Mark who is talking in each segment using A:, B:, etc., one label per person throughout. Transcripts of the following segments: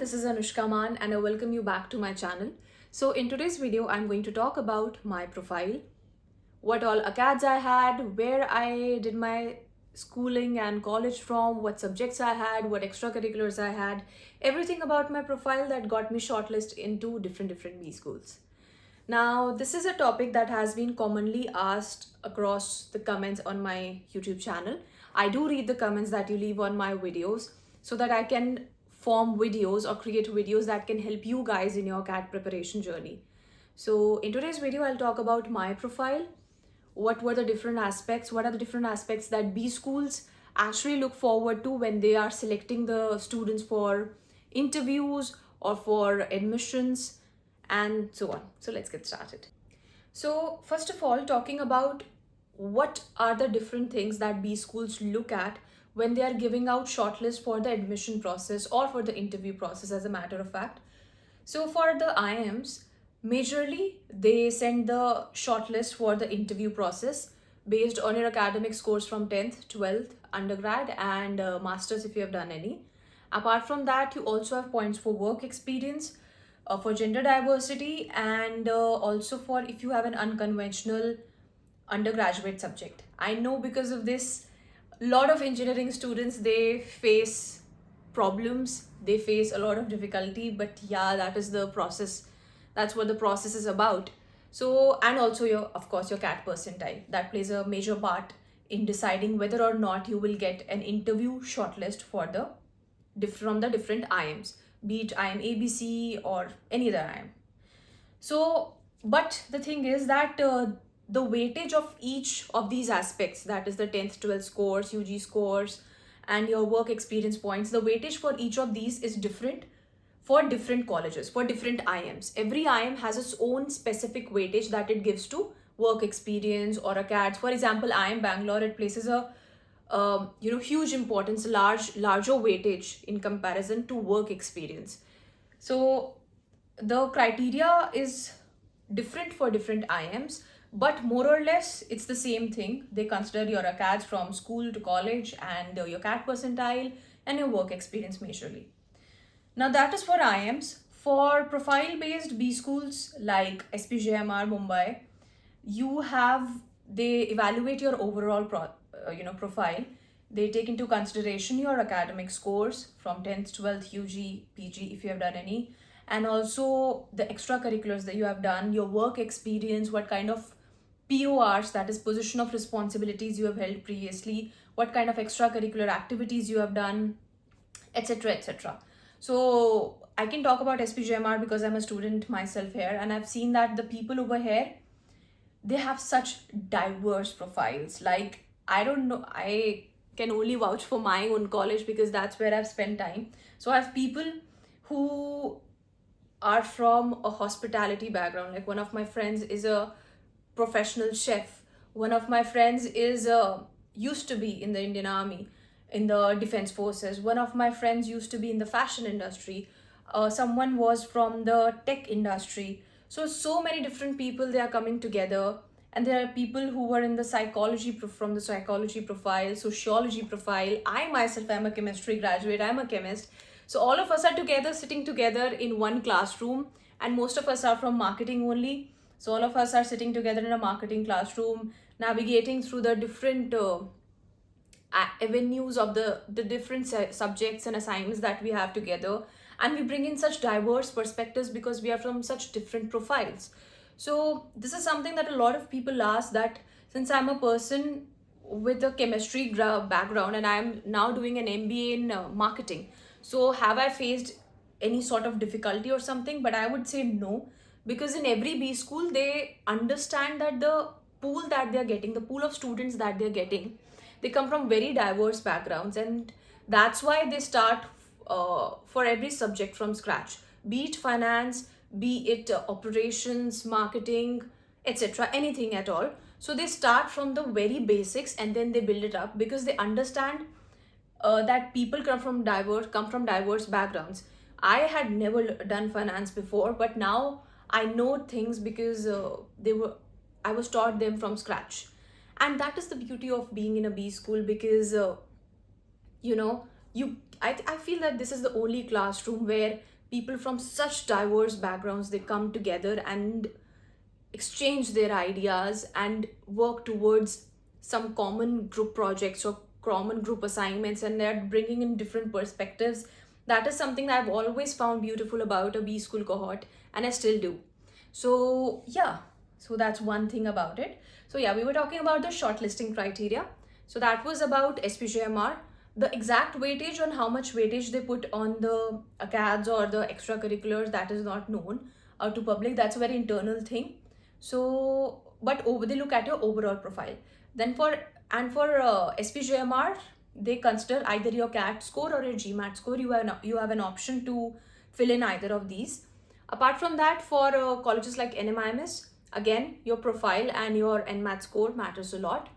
A: this is Anushka Man and I welcome you back to my channel. So in today's video, I'm going to talk about my profile, what all acads I had, where I did my schooling and college from, what subjects I had, what extracurriculars I had, everything about my profile that got me shortlisted into different B schools. Now, this is a topic that has been commonly asked across the comments on my YouTube channel. I do read the comments that you leave on my videos so that I can form videos or create videos that can help you guys in your CAT preparation journey. So, in today's video, I'll talk about my profile. What were the different aspects? What are the different aspects that B schools actually look forward to when they are selecting the students for interviews or for admissions? And so on. So let's get started. So first of all, talking about what are the different things that B schools look at when they are giving out shortlist for the admission process or for the interview process, as a matter of fact. So for the IIMs, majorly they send the shortlist for the interview process based on your academic scores from 10th, 12th, undergrad and masters if you have done any. Apart from that, you also have points for work experience, for gender diversity, and also for if you have an unconventional undergraduate subject. I know because of this, a lot of engineering students, they face problems, they face a lot of difficulty, but yeah, that is the process. That's what the process is about. So, and also your, of course, your CAT percentile, that plays a major part in deciding whether or not you will get an interview shortlist for the from the different IIMs, be it IIM ABC or any other IIM. So, but the thing is that the weightage of each of these aspects, that is the 10th, 12th scores, UG scores, and your work experience points, the weightage for each of these is different for different colleges, for different IIMs. Every IIM has its own specific weightage that it gives to work experience or a CATS. For example, IIM Bangalore, it places a huge importance, larger weightage in comparison to work experience. So the criteria is different for different IIMs, but more or less it's the same thing. They consider your ACADS from school to college and your CAT percentile and your work experience majorly. Now that is for IIMs. For profile-based B schools like SPJMR Mumbai, they evaluate your overall profile. They take into consideration your academic scores from 10th, 12th, UG, PG if you have done any, and also the extracurriculars that you have done, your work experience, what kind of PORs, that is position of responsibilities, you have held previously, what kind of extracurricular activities you have done, etc. etc. So I can talk about SPJMR because I'm a student myself here, and I've seen that the people over here, they have such diverse profiles. Like, I don't know, I can only vouch for my own college because that's where I've spent time. So I have people who are from a hospitality background. Like, one of my friends is a professional chef. One of my friends is used to be in the Indian Army, in the defense forces. One of my friends used to be in the fashion industry. Someone was from the tech industry. So many different people, they are coming together. And there are people who were in the from the psychology profile, sociology profile. I myself am a chemistry graduate, I'm a chemist. So all of us are together, sitting together in one classroom, and most of us are from marketing only. So all of us are sitting together in a marketing classroom, navigating through the different avenues of the different subjects and assignments that we have together, and we bring in such diverse perspectives because we are from such different profiles. So this is something that a lot of people ask, that since I'm a person with a chemistry background and I'm now doing an MBA in marketing, so have I faced any sort of difficulty or something? But I would say no, because in every B school they understand that the pool that they're getting, the pool of students that they're getting, they come from very diverse backgrounds, and that's why they start for every subject from scratch, be it finance, be it operations, marketing, etc., anything at all. So they start from the very basics and then they build it up because they understand that people come from diverse backgrounds. I had never done finance before, but now I know things because I was taught them from scratch. And that is the beauty of being in a B school, because you know, I feel that this is the only classroom where people from such diverse backgrounds, they come together and exchange their ideas and work towards some common group projects or common group assignments, and they're bringing in different perspectives. That is something that I've always found beautiful about a B school cohort, and I still do. So yeah, so that's one thing about it. So yeah, we were talking about the shortlisting criteria. So that was about SPJMR. The exact weightage, on how much weightage they put on the acads or the extracurriculars, that is not known to public. That's a very internal thing. So but over, they look at your overall profile. Then for SPJMR, they consider either your CAT score or your GMAT score. You have an option to fill in either of these. Apart from that, for colleges like NMIMS, again your profile and your NMAT score matters a lot.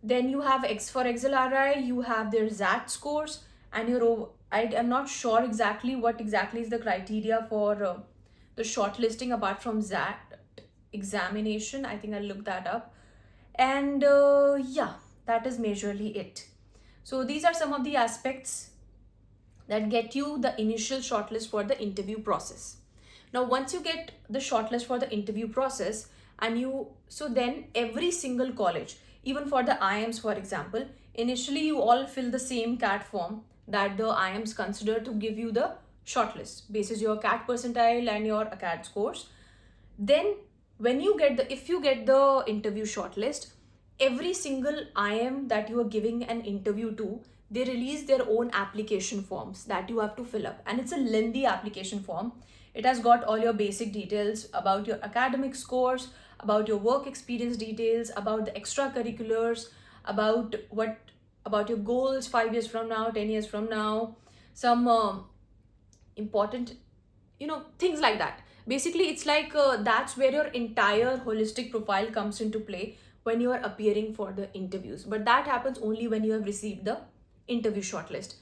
A: Then you have for XLRI, you have their ZAT scores and I am not sure exactly what exactly is the criteria for the shortlisting apart from ZAT examination. I think I'll look that up. And yeah, that is majorly it. So these are some of the aspects that get you the initial shortlist for the interview process. Now, once you get the shortlist for the interview process, so then every single college, even for the IIMs, for example, initially you all fill the same CAT form that the IIMs consider to give you the shortlist basis your CAT percentile and your ACAD scores. Then if you get the interview shortlist, every single IIM that you are giving an interview to, they release their own application forms that you have to fill up, and it's a lengthy application form. It has got all your basic details about your academic scores, about your work experience details, about the extracurriculars, about your goals 5 years from now, 10 years from now, some important things like that. Basically, it's like that's where your entire holistic profile comes into play when you are appearing for the interviews. But that happens only when you have received the interview shortlist,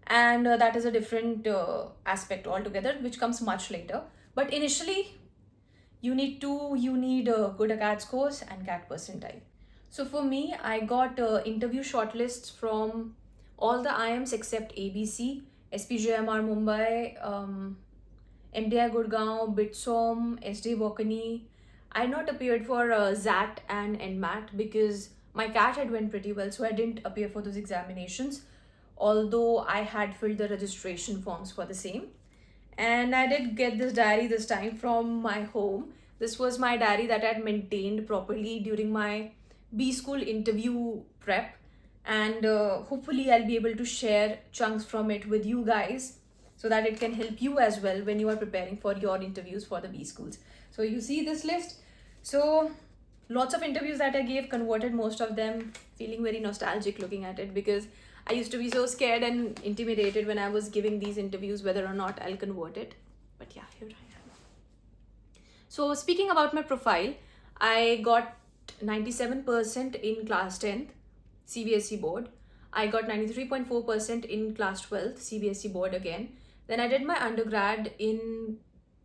A: and that is a different aspect altogether, which comes much later. But initially, you need good ACAD scores and CAT percentile. So for me, I got interview shortlists from all the IIMs except ABC, SPJMR Mumbai, MDI Gurgaon, Bitsom, SD Bokkani. I had not appeared for ZAT and NMAT because my CAT had went pretty well, so I didn't appear for those examinations, although I had filled the registration forms for the same. And I did get this diary this time from my home. This was my diary that I had maintained properly during my B school interview prep, and hopefully I'll be able to share chunks from it with you guys so that it can help you as well when you are preparing for your interviews for the B schools. So you see this list. So lots of interviews that I gave, converted most of them, feeling very nostalgic looking at it because I used to be so scared and intimidated when I was giving these interviews whether or not I'll convert it. But yeah, here I am. So speaking about my profile, I got 97% in class 10th CBSE board. I got 93.4% in class 12th CBSE board again. Then I did my undergrad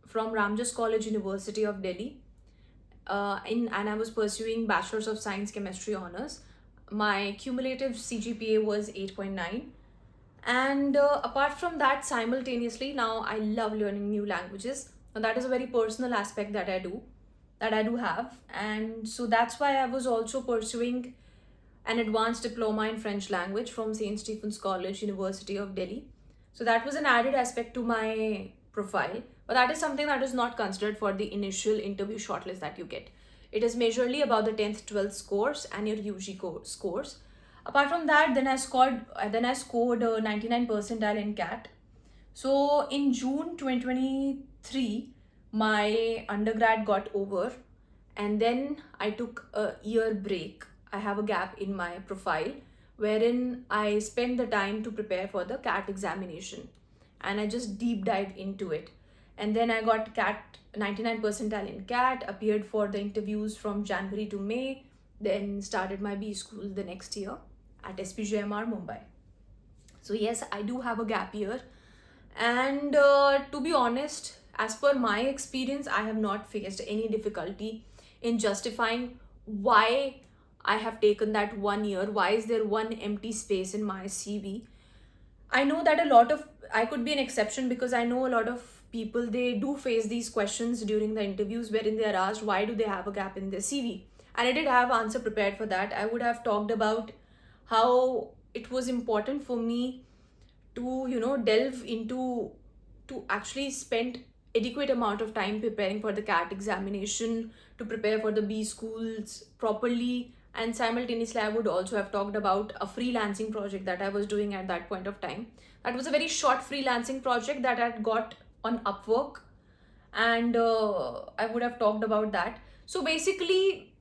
A: from Ramjas College, University of Delhi, and I was pursuing Bachelor's of Science Chemistry honors. My cumulative CGPA was 8.9. And apart from that, simultaneously, now I love learning new languages. And that is a very personal aspect that I do have. And so that's why I was also pursuing an advanced diploma in French language from St. Stephen's College, University of Delhi. So that was an added aspect to my profile. But that is something that is not considered for the initial interview shortlist that you get. It is majorly about the 10th, 12th scores and your UG scores. Apart from that, then I scored 99 percentile in CAT. So in June 2023, my undergrad got over, and then I took a year break. I have a gap in my profile wherein I spent the time to prepare for the CAT examination, and I just deep dived into it. And then I got CAT 99 percentile in CAT, appeared for the interviews from January to May, then started my B school the next year at SPJMR Mumbai. So yes, I do have a gap year, and to be honest, as per my experience, I have not faced any difficulty in justifying why I have taken that 1 year. Why is there one empty space in my CV? I know that I could be an exception because I know a lot of people, they do face these questions during the interviews wherein they are asked why do they have a gap in their CV. And I did have answer prepared for that. I would have talked about how it was important for me to delve into, to actually spend adequate amount of time preparing for the CAT examination, to prepare for the B schools properly. And simultaneously, I would also have talked about a freelancing project that I was doing at that point of time. That was a very short freelancing project that I had got on Upwork, and I would have talked about that. So basically,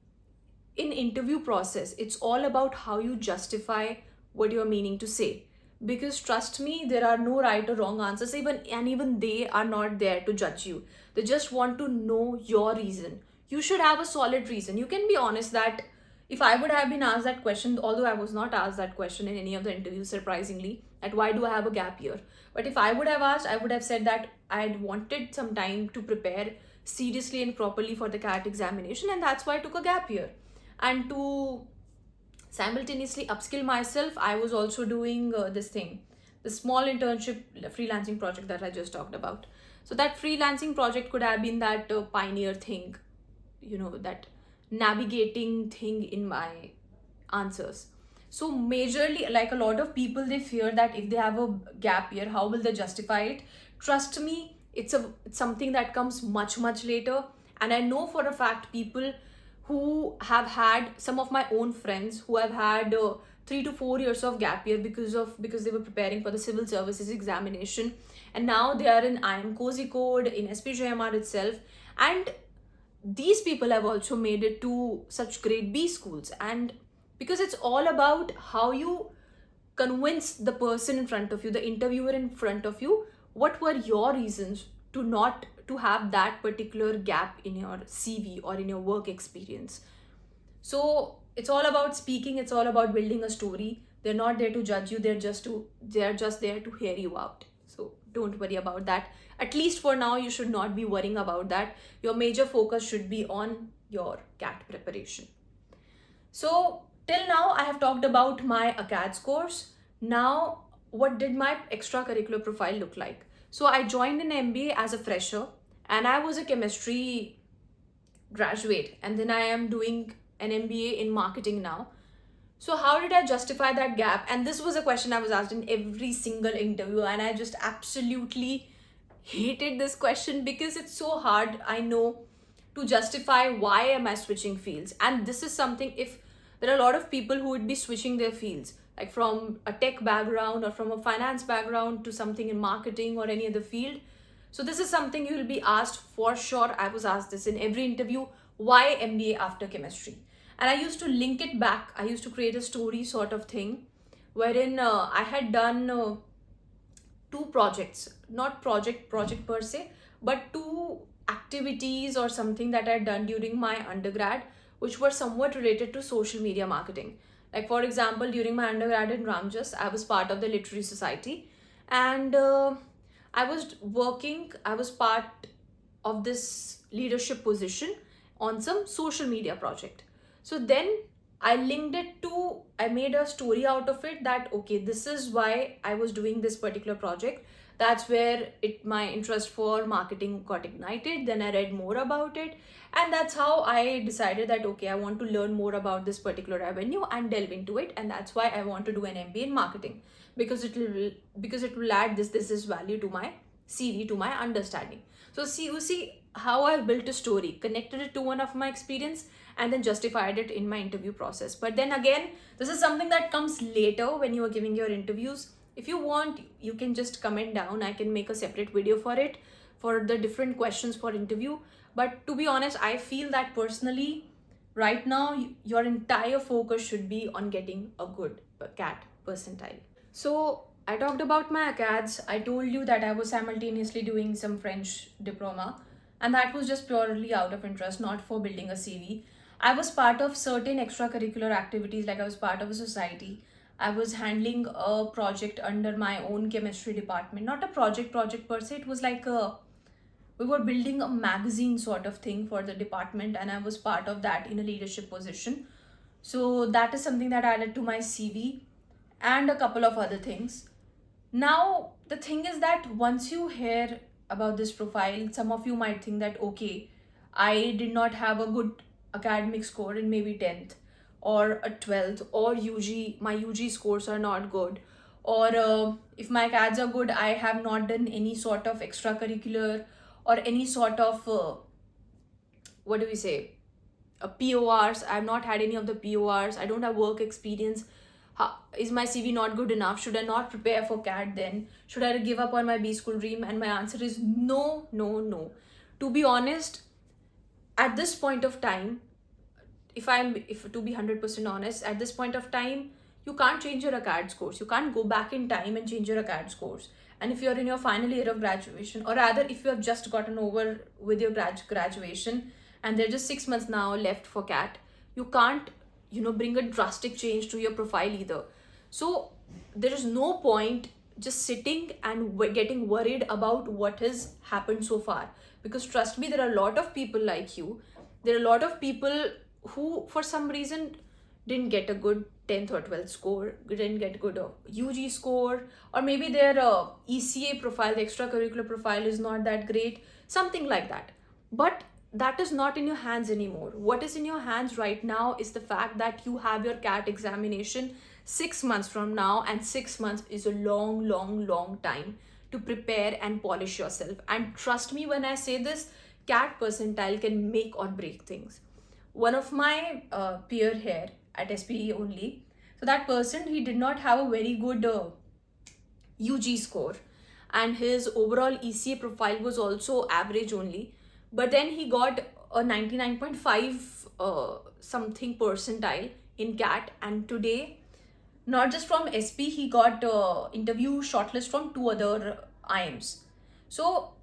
A: in interview process, it's all about how you justify what you're meaning to say. Because trust me, there are no right or wrong answers, even they are not there to judge you. They just want to know your reason. You should have a solid reason. You can be honest that if I would have been asked that question, although I was not asked that question in any of the interviews, surprisingly, that why do I have a gap year, but if I would have asked, I would have said that I had wanted some time to prepare seriously and properly for the CAT examination, and that's why I took a gap year. And to simultaneously upskill myself, I was also doing this thing, the small internship freelancing project that I just talked about. So that freelancing project could have been that pioneer thing, that navigating thing in my answers. So majorly, like a lot of people, they fear that if they have a gap year, how will they justify it? Trust me, it's something that comes much later. And I know for a fact people who have had, some of my own friends who have had 3 to 4 years of gap year because they were preparing for the civil services examination, and now they are in IIM Kozhikode, in SPJMR itself. And these people have also made it to such great B schools. And because it's all about how you convince the person in front of you, the interviewer in front of you, what were your reasons to not to have that particular gap in your CV or in your work experience. So it's all about speaking, it's all about building a story. They're not there to judge you, they're just there to hear you out. So don't worry about that. At least for now, you should not be worrying about that. Your major focus should be on your CAT preparation. So till now, I have talked about my ACADS course. Now, what did my extracurricular profile look like? So I joined an MBA as a fresher, and I was a chemistry graduate, and then I am doing an MBA in marketing now. So how did I justify that gap? And this was a question I was asked in every single interview, and I just absolutely hated this question because it's so hard, I know, to justify why am I switching fields. And this is something, if there are a lot of people who would be switching their fields, like from a tech background or from a finance background to something in marketing or any other field. So this is something you will be asked for sure. I was asked this in every interview, why MBA after chemistry? And I used to link it back. I used to create a story sort of thing wherein I had done two projects, not project per se, but two activities or something that I had done during my undergrad, which were somewhat related to social media marketing. Like for example, during my undergrad in Ramjas, I was part of the literary society, and I was part of this leadership position on some social media project. So then I made a story out of it, that okay, this is why I was doing this particular project. That's where my interest for marketing got ignited. Then I read more about it, and that's how I decided that okay, I want to learn more about this particular avenue and delve into it. And that's why I want to do an MBA in marketing, because it will add this is value to my CV, to my understanding. So you see how I built a story, connected it to one of my experience, and then justified it in my interview process. But then again, this is something that comes later when you are giving your interviews. If you want, you can just comment down. I can make a separate video for it, for the different questions for interview. But to be honest, I feel that personally, right now, your entire focus should be on getting a good CAT percentile. So I talked about my ACADS. I told you that I was simultaneously doing some French diploma, and that was just purely out of interest, not for building a CV. I was part of certain extracurricular activities, like I was part of a society. I was handling a project under my own chemistry department. Not a project per se. It was like we were building a magazine sort of thing for the department, and I was part of that in a leadership position. So that is something that I added to my CV, and a couple of other things. Now, the thing is that once you hear about this profile, some of you might think that, okay, I did not have a good academic score in maybe 10th or a 12th, or my UG scores are not good, or if my CADs are good, I have not done any sort of extracurricular or any sort of, what do we say, PORs. I've not had any of the PORs. I don't have work experience. Is my CV not good enough? Should I not prepare for CAT then? Should I give up on my B school dream? And my answer is no, no, no. To be honest, at this point of time, if to be 100% honest, at this point of time, you can't change your CAT scores. You can't go back in time and change your CAT scores. And if you're in your final year of graduation, or rather if you have just gotten over with your graduation and there are just 6 months now left for CAT, you can't, bring a drastic change to your profile either. So there is no point just sitting and getting worried about what has happened so far, because trust me, there are a lot of people like you. There are a lot of people who for some reason didn't get a good 10th or 12th score, didn't get good UG score, or maybe their ECA profile, the extracurricular profile, is not that great, something like that. But that is not in your hands anymore. What is in your hands right now is the fact that you have your CAT examination 6 months from now, and 6 months is a long, long, long time to prepare and polish yourself. And trust me when I say this, CAT percentile can make or break things. One of my peer here at SPE only, so that person, he did not have a very good UG score, and his overall ECA profile was also average only, but then he got a 99.5 something percentile in CAT, and today, not just from SP, he got interview shortlist from 2 other IMs. So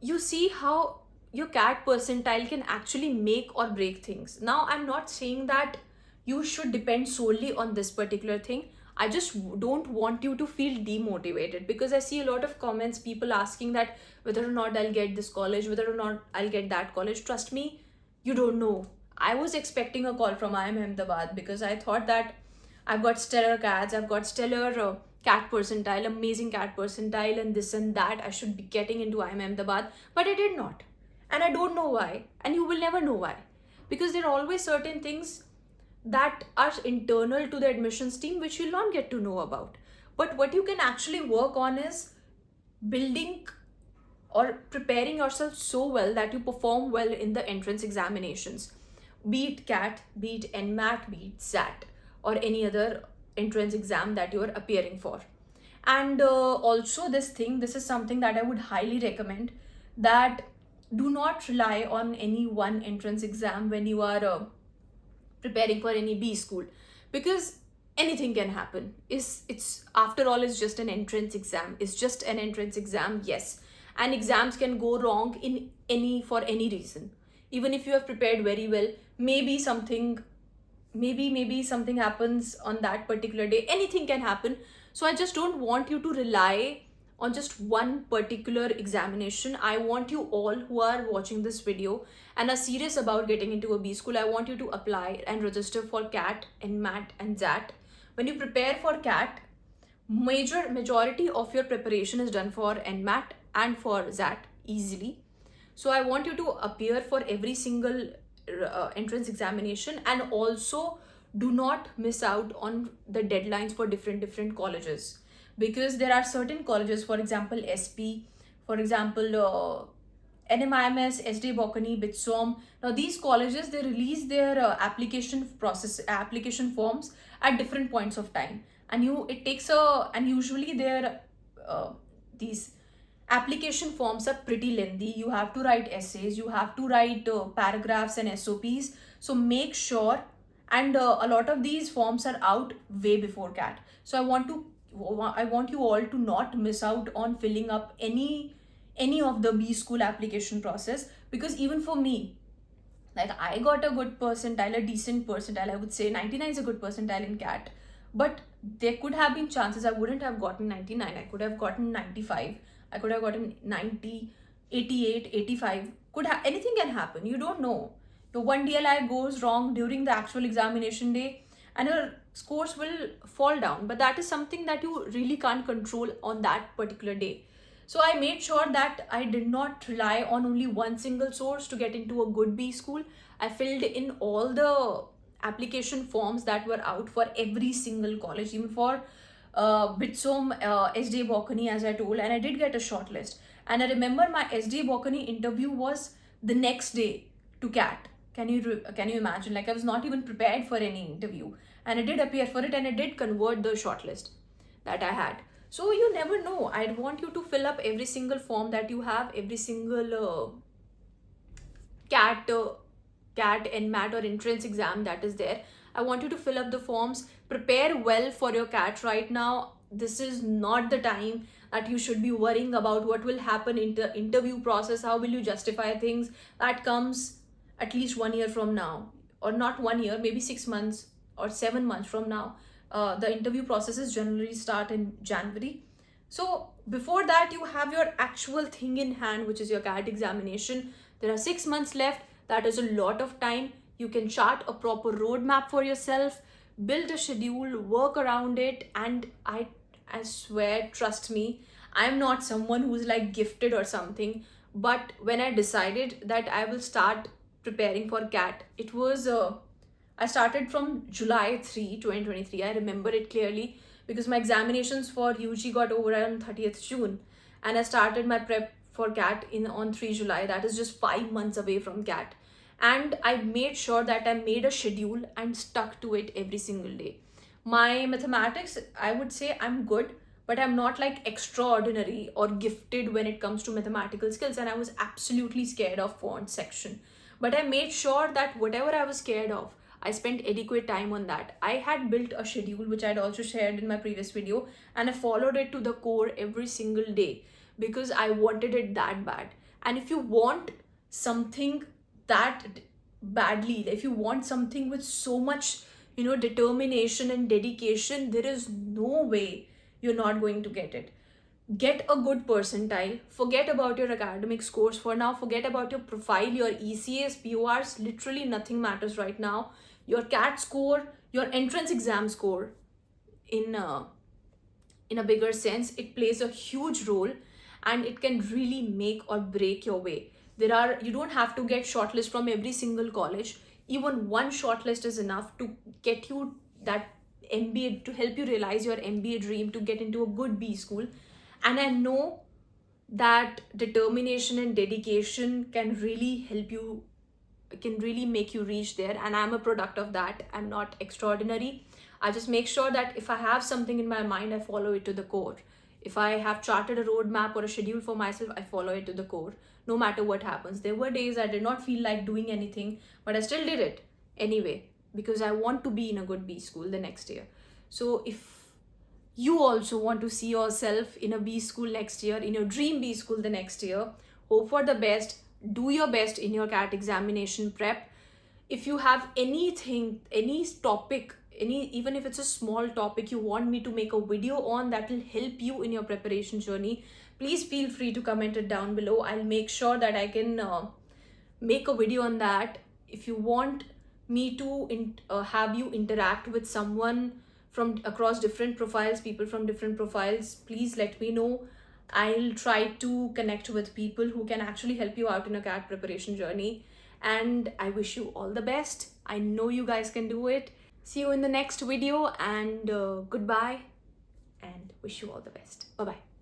A: you see how your CAT percentile can actually make or break things. Now, I'm not saying that you should depend solely on this particular thing. I just don't want you to feel demotivated, because I see a lot of comments, people asking that whether or not I'll get this college, whether or not I'll get that college. Trust me, you don't know. I was expecting a call from IIM Ahmedabad because I thought that I've got stellar CATs, I've got stellar CAT percentile, amazing CAT percentile, and this and that. I should be getting into IIM Ahmedabad, but I did not. And I don't know why. And you will never know why. Because there are always certain things that are internal to the admissions team which you'll not get to know about. But what you can actually work on is building or preparing yourself so well that you perform well in the entrance examinations. Be it CAT, be it NMAT, be it SAT, or any other entrance exam that you're appearing for. And also this is something that I would highly recommend, that do not rely on any one entrance exam when you are preparing for any B school, because anything can happen. It's after all, it's just an entrance exam. It's just an entrance exam, yes. And exams can go wrong for any reason. Even if you have prepared very well, maybe something happens on that particular day. Anything can happen. So I just don't want you to rely on just one particular examination. I want you all who are watching this video and are serious about getting into a B school, I want you to apply and register for CAT, NMAT, and ZAT. When you prepare for CAT, majority of your preparation is done for NMAT and for ZAT easily. So I want you to appear for every single entrance examination, and also do not miss out on the deadlines for different colleges, because there are certain colleges, for example SP, for example NMIMS, SD Bocconi, BITSOM. Now these colleges, they release their application forms at different points of time, and usually their these application forms are pretty lengthy. You have to write essays, you have to write paragraphs and SOPs. So make sure, and a lot of these forms are out way before CAT. So I want you all to not miss out on filling up any of the B school application process, because even for me, like, I got a good percentile, a decent percentile. I would say 99 is a good percentile in CAT, but there could have been chances I wouldn't have gotten 99. I could have gotten 95. I could have gotten 90, 88, 85. Anything can happen. You don't know. The one DLI goes wrong during the actual examination day, and your scores will fall down. But that is something that you really can't control on that particular day. So I made sure that I did not rely on only one single source to get into a good B school. I filled in all the application forms that were out for every single college, even for Bitsom, SD Bocconi, as I told, and I did get a shortlist. And I remember my SD Bocconi interview was the next day to CAT. Can you imagine? Like, I was not even prepared for any interview, and I did appear for it, and I did convert the shortlist that I had. So you never know. I'd want you to fill up every single form that you have, every single CAT, CAT, NMAT, or entrance exam that is there. I want you to fill up the forms. Prepare well for your CAT right now. This is not the time that you should be worrying about what will happen in the interview process. How will you justify things? That comes at least 1 year from now, or not 1 year, maybe 6 months or 7 months from now. The interview processes generally start in January. So before that, you have your actual thing in hand, which is your CAT examination. There are 6 months left. That is a lot of time. You can chart a proper roadmap for yourself, build a schedule, work around it, and I swear, trust me, I'm not someone who's like gifted or something. But when I decided that I will start preparing for CAT, it was I started from July 3, 2023. I remember it clearly because my examinations for UG got over on 30th June, and I started my prep for CAT in on 3 July. That is just 5 months away from CAT. And I made sure that I made a schedule and stuck to it every single day. My mathematics, I would say I'm good, but I'm not like extraordinary or gifted when it comes to mathematical skills. And I was absolutely scared of font section. But I made sure that whatever I was scared of, I spent adequate time on that. I had built a schedule, which I'd also shared in my previous video, and I followed it to the core every single day because I wanted it that bad. And if you want something that badly, if you want something with so much, determination and dedication, there is no way you're not going to get it. Get a good percentile. Forget about your academic scores for now. Forget about your profile, your ECAs, PORs. Literally nothing matters right now. Your CAT score, your entrance exam score, in a bigger sense, it plays a huge role, and it can really make or break your way. You don't have to get shortlist from every single college. Even one shortlist is enough to get you that MBA, to help you realize your MBA dream, to get into a good B school. And I know that determination and dedication can really help you, can really make you reach there, and I'm a product of that. I'm not extraordinary. I just make sure that if I have something in my mind, I follow it to the core. If I have charted a roadmap or a schedule for myself, I follow it to the core, no matter what happens. There were days I did not feel like doing anything, but I still did it anyway because I want to be in a good B school the next year. So if you also want to see yourself in a B school next year, in your dream B school the next year, hope for the best. Do your best in your CAT examination prep. If you have anything, any topic, even if it's a small topic you want me to make a video on that will help you in your preparation journey, please feel free to comment it down below. I'll make sure that I can make a video on that. If you want me to have you interact with someone from across different profiles, people from different profiles, please let me know. I'll try to connect with people who can actually help you out in a CAT preparation journey. And I wish you all the best. I know you guys can do it. See you in the next video, and goodbye, and wish you all the best. Bye-bye.